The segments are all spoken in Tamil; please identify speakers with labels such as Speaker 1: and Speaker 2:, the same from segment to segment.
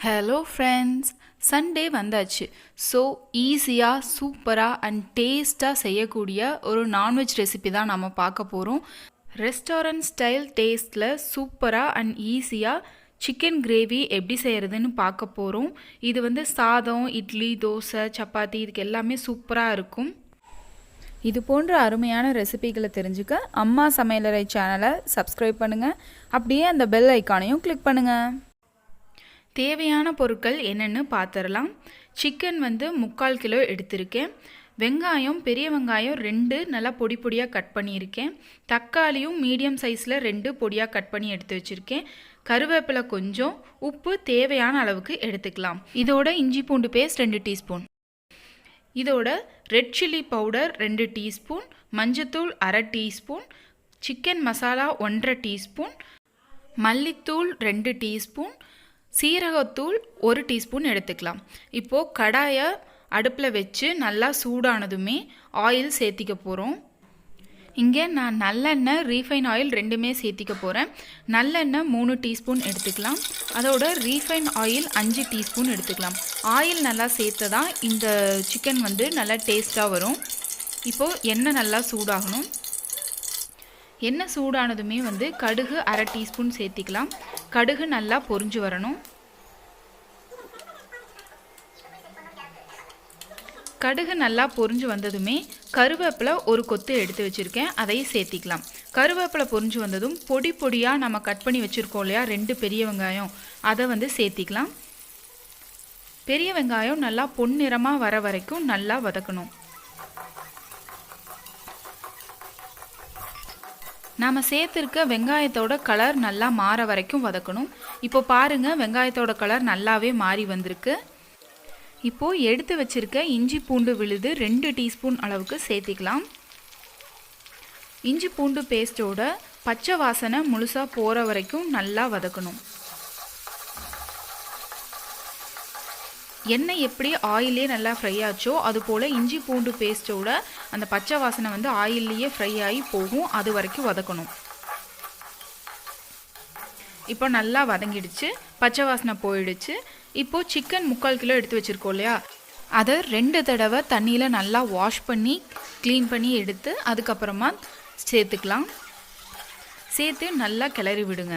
Speaker 1: ஹலோ ஃப்ரெண்ட்ஸ், சண்டே வந்தாச்சு. ஸோ ஈஸியாக சூப்பராக அண்ட் டேஸ்ட்டாக செய்யக்கூடிய ஒரு நான்வெஜ் ரெசிபி தான் நம்ம பார்க்க போகிறோம். ரெஸ்டாரண்ட் ஸ்டைல் டேஸ்ட்டில் சூப்பராக அண்ட் ஈஸியாக சிக்கன் கிரேவி எப்படி செய்கிறதுன்னு பார்க்க போகிறோம். இது சாதம், இட்லி, தோசை, சப்பாத்தி இதுக்கு எல்லாமே சூப்பராக இருக்கும். இது போன்ற அருமையான ரெசிபிகளை தெரிஞ்சுக்க அம்மா சமையலறை சேனலை சப்ஸ்கிரைப் பண்ணுங்கள். அப்படியே அந்த பெல் ஐக்கானையும் கிளிக் பண்ணுங்கள். தேவையான பொருட்கள் என்னென்னு பார்த்துடலாம். சிக்கன் 3/4 கிலோ எடுத்திருக்கேன். வெங்காயம், பெரிய வெங்காயம் 2 நல்லா பொடி பொடியாக கட் பண்ணியிருக்கேன். தக்காளியும் மீடியம் சைஸில் 2 பொடியாக கட் பண்ணி எடுத்து வச்சுருக்கேன். கருவேப்பிலை கொஞ்சம், உப்பு தேவையான அளவுக்கு எடுத்துக்கலாம். இதோட இஞ்சி பூண்டு பேஸ்ட் 2 டீஸ்பூன், இதோட ரெட் சில்லி பவுடர் 2 டீஸ்பூன், மஞ்சத்தூள் 1/2 டீஸ்பூன், சிக்கன் மசாலா 1/2 டீஸ்பூன், மல்லித்தூள் 2 டீஸ்பூன், சீரகத்தூள் 1 டீஸ்பூன் எடுத்துக்கலாம். இப்போது கடாயை அடுப்பில் வச்சு நல்லா சூடானதுமே ஆயில் சேர்த்திக்க போகிறோம். இங்கே நான் நல்லெண்ணெய், ரீஃபைன் ஆயில் ரெண்டுமே சேர்த்திக்க போகிறேன். நல்லெண்ணெய் 3 டீஸ்பூன் எடுத்துக்கலாம். அதோட ரீஃபைன் ஆயில் 5 டீஸ்பூன் எடுத்துக்கலாம். ஆயில் நல்லா சேர்த்து தான் இந்த சிக்கன் நல்லா டேஸ்ட்டாக வரும். இப்போது எண்ணெய் நல்லா சூடாகணும். எண்ணெய் சூடானதுமே கடுகு 1/2 டீஸ்பூன் சேர்த்திக்கலாம். கடுகு நல்லா பொரிஞ்சு வரணும். கடுகு நல்லா பொரிஞ்சு வந்ததுமே கருவேப்பிலை ஒரு கொத்து எடுத்து வச்சுருக்கேன், அதையும் சேர்த்திக்கலாம். கருவேப்பிலை பொரிஞ்சு வந்ததும் பொடி பொடியாக நம்ம கட் பண்ணி வச்சுருக்கோம் இல்லையா 2 பெரிய வெங்காயம், அதை சேர்த்திக்கலாம். பெரிய வெங்காயம் நல்லா பொன்னிறமாக வர வரைக்கும் நல்லா வதக்கணும். நாம் சேர்த்துருக்க வெங்காயத்தோட கலர் நல்லா மாற வரைக்கும் வதக்கணும். இப்போ பாருங்கள், வெங்காயத்தோட கலர் நல்லாவே மாறி வந்திருக்கு. இப்போது எடுத்து வச்சுருக்க இஞ்சி பூண்டு விழுது 2 டீஸ்பூன் அளவுக்கு சேர்த்திக்கலாம். இஞ்சி பூண்டு பேஸ்ட்டோட பச்சை வாசனை முழுசாக போகிற வரைக்கும் நல்லா வதக்கணும். எண்ணெய் எப்படி ஆயிலே நல்லா ஃப்ரை ஆச்சோ அதுபோல் இஞ்சி பூண்டு பேஸ்ட்டோட அந்த பச்சை வாசனை ஆயில்லையே ஃப்ரை ஆகி போகும், அது வரைக்கும் வதக்கணும். இப்போ நல்லா வதங்கிடுச்சு, பச்சை வாசனை போயிடுச்சு. இப்போது சிக்கன் 3/4 கிலோ எடுத்து வச்சுருக்கோம் இல்லையா, அதை 2 தடவை தண்ணியில் நல்லா வாஷ் பண்ணி க்ளீன் பண்ணி எடுத்து அதுக்கப்புறமா சேர்த்துக்கலாம். சேர்த்து நல்லா கிளறி விடுங்க.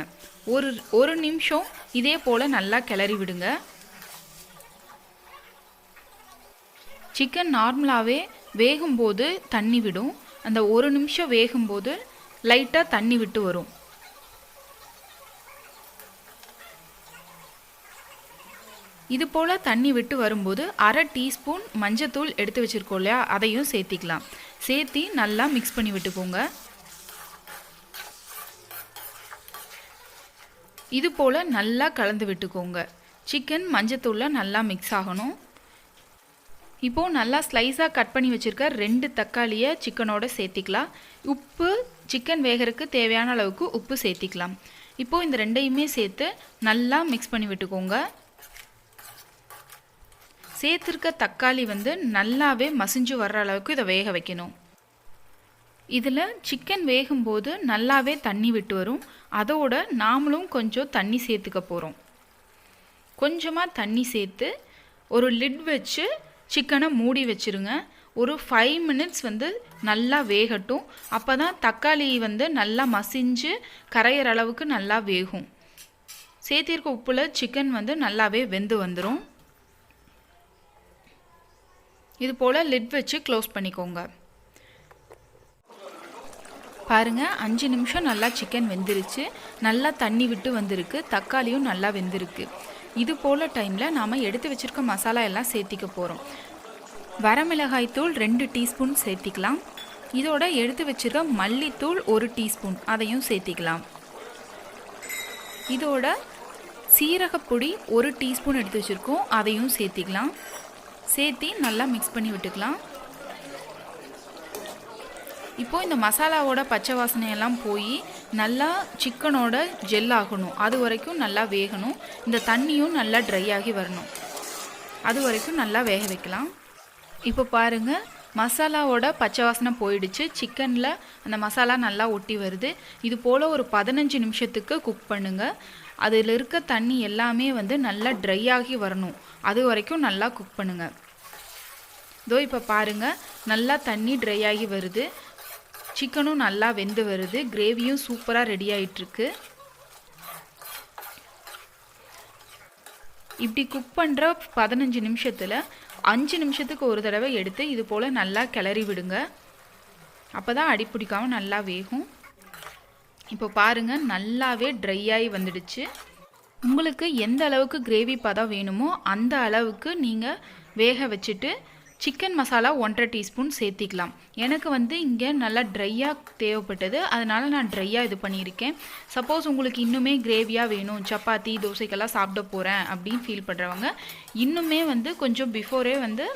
Speaker 1: ஒரு நிமிஷம் இதே போல் நல்லா கிளறி விடுங்க. சிக்கன் நார்மலாகவே வேகும்போது தண்ணி விடும். அந்த 1 நிமிஷம் வேகும்போது லைட்டாக தண்ணி விட்டு வரும். இது போல் தண்ணி விட்டு வரும்போது 1/2 டீஸ்பூன் மஞ்சத்தூள் எடுத்து வச்சுருக்கோம் இல்லையா, அதையும் சேர்த்திக்கலாம். சேர்த்தி நல்லா மிக்ஸ் பண்ணி விட்டுக்கோங்க. இது போல் நல்லா கலந்து விட்டுக்கோங்க. சிக்கன் மஞ்சத்தூளில் நல்லா மிக்ஸ் ஆகணும். இப்போது நல்லா ஸ்லைஸாக கட் பண்ணி வச்சுருக்க 2 தக்காளியை சிக்கனோட சேர்த்திக்கலாம். உப்பு, சிக்கன் வேகிறதுக்கு தேவையான அளவுக்கு உப்பு சேர்த்திக்கலாம். இப்போது இந்த 2யுமே சேர்த்து நல்லா மிக்ஸ் பண்ணி விட்டுக்கோங்க. சேர்த்துருக்க தக்காளி நல்லாவே மசிஞ்சு வர்ற அளவுக்கு இதை வேக வைக்கணும். இதில் சிக்கன் வேகும்போது நல்லாவே தண்ணி விட்டு வரும். அதோட நாமளும் கொஞ்சம் தண்ணி சேர்த்துக்க போகிறோம். கொஞ்சமாக தண்ணி சேர்த்து ஒரு லிட் வச்சு சிக்கனை மூடி வச்சுருங்க. ஒரு 5 மினிட்ஸ் நல்லா வேகட்டும். அப்போ தான் தக்காளி நல்லா மசிஞ்சு கரையிற அளவுக்கு நல்லா வேகும். சேர்த்திருக்க உப்பில் சிக்கன் நல்லாவே வெந்து வந்துடும். இது போல் லிட் வச்சு க்ளோஸ் பண்ணிக்கோங்க. பாருங்கள், 5 நிமிஷம் நல்லா சிக்கன் வெந்துருச்சு. நல்லா தண்ணி விட்டு வந்திருக்கு. தக்காளியும் நல்லா வெந்திருக்கு. இது போல் டைமில் நாம் எடுத்து வச்சுருக்க மசாலா எல்லாம் சேர்த்திக்க போகிறோம். வரமிளகாய் தூள் 2 டீஸ்பூன் சேர்த்திக்கலாம். இதோட எடுத்து வச்சுருக்க மல்லித்தூள் 1 டீஸ்பூன், அதையும் சேர்த்திக்கலாம். இதோட சீரகப்பொடி 1 டீஸ்பூன் எடுத்து வச்சுருக்கோம், அதையும் சேர்த்திக்கலாம். சேர்த்தி நல்லா மிக்ஸ் பண்ணி விட்டுக்கலாம். இப்போது இந்த மசாலாவோட பச்சை வாசனையெல்லாம் போய் நல்லா சிக்கனோட ஜெல் ஆகணும். அது வரைக்கும் நல்லா வேகணும். இந்த தண்ணியும் நல்லா ட்ரை ஆகி வரணும். அது வரைக்கும் நல்லா வேக வைக்கலாம். இப்போ பாருங்கள், மசாலாவோட பச்சை வாசனை போயிடுச்சு. சிக்கனில் அந்த மசாலா நல்லா ஒட்டி வருது. இது போல் ஒரு 15 நிமிஷத்துக்கு குக் பண்ணுங்கள். அதில் இருக்க தண்ணி எல்லாமே வந்து நல்லா ட்ரை ஆகி வரணும். அது வரைக்கும் நல்லா குக் பண்ணுங்கள். இதோ இப்போ பாருங்கள், நல்லா தண்ணி ட்ரை ஆகி வருது, சிக்கனும் நல்லா வெந்து வருது, கிரேவியும் சூப்பராக ரெடி ஆகிட்டுருக்கு. இப்படி குக் பண்ணுற 15 நிமிஷத்தில் 5 நிமிஷத்துக்கு ஒரு தடவை எடுத்து இது போல் நல்லா கிளறி விடுங்க. அப்போ தான் அடி பிடிக்காமல் நல்லா வேகும். இப்போ பாருங்கள், நல்லாவே ட்ரை ஆகி வந்துடுச்சு. உங்களுக்கு எந்த அளவுக்கு கிரேவி பதம் வேணுமோ அந்த அளவுக்கு நீங்கள் வேக வச்சுட்டு சிக்கன் மசாலா 1.5 டீஸ்பூன் சேர்த்திக்கலாம். எனக்கு வந்து இங்கே நல்லா ட்ரையாக தேவைப்பட்டது, அதனால் நான் ட்ரையாக இது பண்ணியிருக்கேன். சப்போஸ் உங்களுக்கு இன்னுமே கிரேவியாக வேணும், சப்பாத்தி தோசைக்கெல்லாம் சாப்பிட போகிறேன் அப்படின்னு ஃபீல் பண்ணுறவங்க இன்னுமே வந்து கொஞ்சம் பிஃபோரே வந்து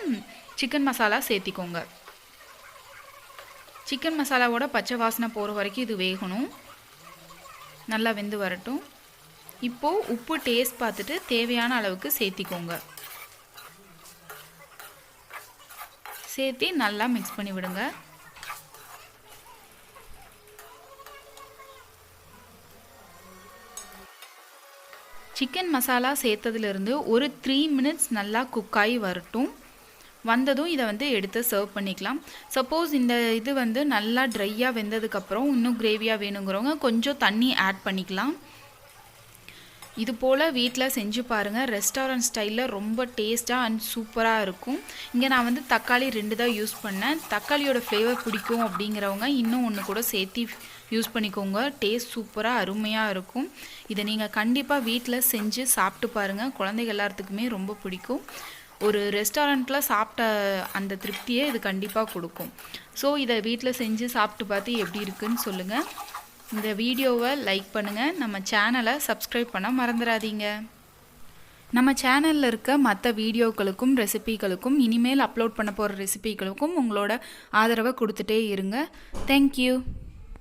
Speaker 1: சிக்கன் மசாலா சேர்த்திக்கோங்க. சிக்கன் மசாலாவோட பச்சை வாசனை போகிற வரைக்கும் இது வேகணும், நல்லா வெந்து வரட்டும். இப்போது உப்பு டேஸ்ட் பார்த்துட்டு தேவையான அளவுக்கு சேர்த்திக்கோங்க. சேர்த்து நல்லா மிக்ஸ் பண்ணி விடுங்க. சிக்கன் மசாலா சேர்த்ததுலேருந்து ஒரு 3 மினிட்ஸ் நல்லா குக் ஆகி வரட்டும். வந்ததும் இதை வந்து எடுத்து சர்வ் பண்ணிக்கலாம். சப்போஸ் இந்த இது வந்து நல்லா ட்ரையாக வெந்ததுக்கப்புறம் இன்னும் கிரேவியாக வேணுங்கிறவங்க கொஞ்சம் தண்ணி ஆட் பண்ணிக்கலாம். இது போல் வீட்டில் செஞ்சு பாருங்கள், ரெஸ்டாரண்ட் ஸ்டைலில் ரொம்ப டேஸ்ட்டாக அண்ட் சூப்பராக இருக்கும். இங்கே நான் வந்து தக்காளி 2 தான் யூஸ் பண்ணேன். தக்காளியோட ஃப்ளேவர் பிடிக்கும் அப்படிங்கிறவங்க இன்னும் ஒன்று கூட சேர்த்து யூஸ் பண்ணிக்கோங்க. டேஸ்ட் சூப்பராக அருமையாக இருக்கும். இதை நீங்கள் கண்டிப்பாக வீட்டில் செஞ்சு சாப்பிட்டு பாருங்கள், குழந்தைங்க எல்லாத்துக்குமே ரொம்ப பிடிக்கும். ஒரு ரெஸ்டாரண்ட்டில் சாப்பிட்ட அந்த திருப்தியை இது கண்டிப்பாக கொடுக்கும். ஸோ இதை வீட்டில் செஞ்சு சாப்பிட்டு பார்த்து எப்படி இருக்குன்னு சொல்லுங்கள். இந்த வீடியோவை லைக் பண்ணுங்கள், நம்ம சேனலை சப்ஸ்கிரைப் பண்ண மறந்துடாதீங்க. நம்ம சேனலில் இருக்க மற்ற வீடியோக்களுக்கும் ரெசிபிகளுக்கும் இனிமேல் அப்லோட் பண்ண போகிற ரெசிபிகளுக்கும் உங்களோட ஆதரவை கொடுத்துட்டே இருங்க. தேங்க்யூ.